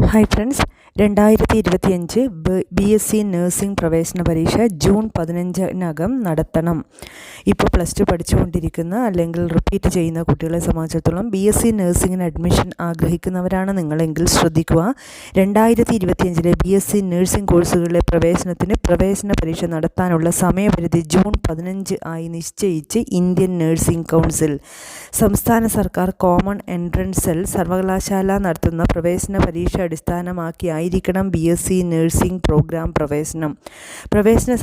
Hi friends, 2025 BSc nursing പ്രവേശന പരീക്ഷ June 15-നകം നടത്തണം. ഇപ്പോൾ +2 പഠിച്ചുകൊണ്ടിരിക്കുന്ന അല്ലെങ്കിൽ റിപ്പീറ്റ് ചെയ്യുന്ന കുട്ടികളെ സംബന്ധിച്ചിടത്തോളം BSc നഴ്സിംഗിന് അഡ്മിഷൻ ആഗ്രഹിക്കുന്നവരാണ് നിങ്ങളെങ്കിൽ ശ്രദ്ധിക്കുക. 2025 BSc നഴ്സിംഗ് കോഴ്സുകളിലെ പ്രവേശന പരീക്ഷ നടത്താനുള്ള സമയപരിധി ജൂൺ 15 ആയി നിശ്ചയിച്ച് ഇന്ത്യൻ നഴ്സിംഗ് കൗൺസിൽ. സംസ്ഥാന സർക്കാർ കോമൺ എൻട്രൻസ് സെൽ സർവകലാശാല നടത്തുന്ന പ്രവേശന പരീക്ഷ അടിസ്ഥാനമാക്കിയായിരിക്കണം BSc നഴ്സിംഗ് പ്രോഗ്രാം പ്രവേശനം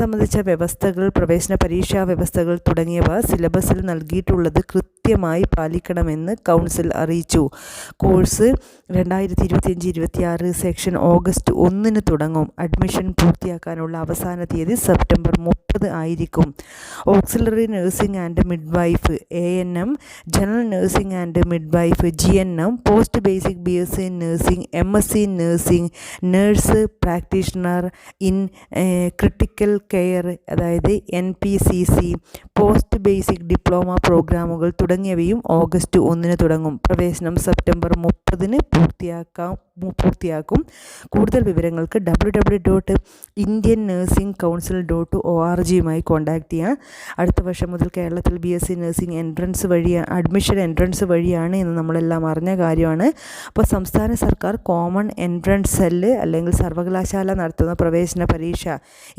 സംബന്ധിച്ച വ്യവസ്ഥകൾ, പ്രവേശന പരീക്ഷാ വ്യവസ്ഥകൾ തുടങ്ങിയവ സിലബസിൽ നൽകിയിട്ടുള്ളത് കൃത്യമായി പാലിക്കണമെന്ന് കൗൺസിൽ അറിയിച്ചു. കോഴ്സ് 2025-26 സെക്ഷൻ ഓഗസ്റ്റ് 1 തുടങ്ങും. അഡ്മിഷൻ പൂർത്തിയാക്കാനുള്ള അവസാന തീയതി സെപ്റ്റംബർ 30 ആയിരിക്കും. Auxiliary nursing and midwife ANM, general nursing and midwife GNM, post basic BSc nursing, MSc nursing, nurse practitioner in critical care അതായത് NPCC, പോസ്റ്റ് ബേസിക് ഡിപ്ലോമ പ്രോഗ്രാമുകൾ തുടങ്ങിയവയും August 1 തുടങ്ങും. പ്രവേശനം September 30 പൂർത്തിയാക്കും. കൂടുതൽ വിവരങ്ങൾക്ക് www.indiannursingcouncil.org കോൺടാക്ട് ചെയ്യുക. അടുത്ത വർഷം മുതൽ കേരളത്തിൽ BSc നഴ്സിംഗ് അഡ്മിഷൻ എൻട്രൻസ് വഴിയാണ് എന്ന് നമ്മളെല്ലാം അറിഞ്ഞ കാര്യമാണ്. അപ്പോൾ സംസ്ഥാന സർക്കാർ കോമൺ എൻട്രൻസ് സെല്ല് അല്ലെങ്കിൽ സർവകലാശാല നടത്തുന്ന പ്രവേശന പരീക്ഷ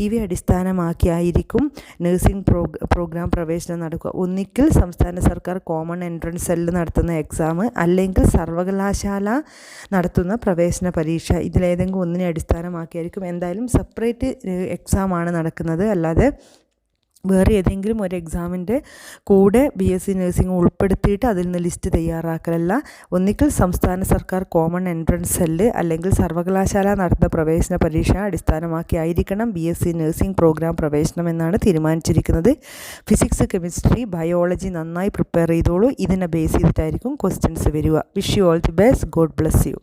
ഇവയെ അടിസ്ഥാനമാക്കിയായിരിക്കും നഴ്സിംഗ് പ്രോഗ്രാം പ്രവേശനം നടക്കുക. ഒന്നിക്കിൽ സംസ്ഥാന സർക്കാർ കോമൺ എൻട്രൻസ് സെല്ല് നടത്തുന്ന എക്സാം അല്ലെങ്കിൽ സർവകലാശാല നടത്തുന്ന പ്രവേശന പരീക്ഷ, ഇതിലേതെങ്കിലും ഒന്നിനെ അടിസ്ഥാനമാക്കിയായിരിക്കും. എന്തായാലും സെപ്പറേറ്റ് എക്സാമാണ് നടക്കുന്നത്, അല്ലാതെ വേറെ ഏതെങ്കിലും ഒരു എക്സാമിൻ്റെ കൂടെ BSc നഴ്സിംഗ് ഉൾപ്പെടുത്തിയിട്ട് അതിൽ നിന്ന് ലിസ്റ്റ് തയ്യാറാക്കലല്ല. ഒന്നിക്കൽ സംസ്ഥാന സർക്കാർ കോമൺ എൻട്രൻസ് സെല്ല് അല്ലെങ്കിൽ സർവകലാശാല നടത്തുന്ന പ്രവേശന പരീക്ഷ അടിസ്ഥാനമാക്കിയായിരിക്കണം BSc നഴ്സിംഗ് പ്രോഗ്രാം പ്രവേശനം എന്നാണ് തീരുമാനിച്ചിരിക്കുന്നത്. ഫിസിക്സ്, കെമിസ്ട്രി, ബയോളജി നന്നായി പ്രിപ്പയർ ചെയ്തോളൂ. ഇതിനെ ബേസ് ചെയ്തിട്ടായിരിക്കും ക്വസ്റ്റ്യൻസ് വരിക. Wish you all the best. God bless you.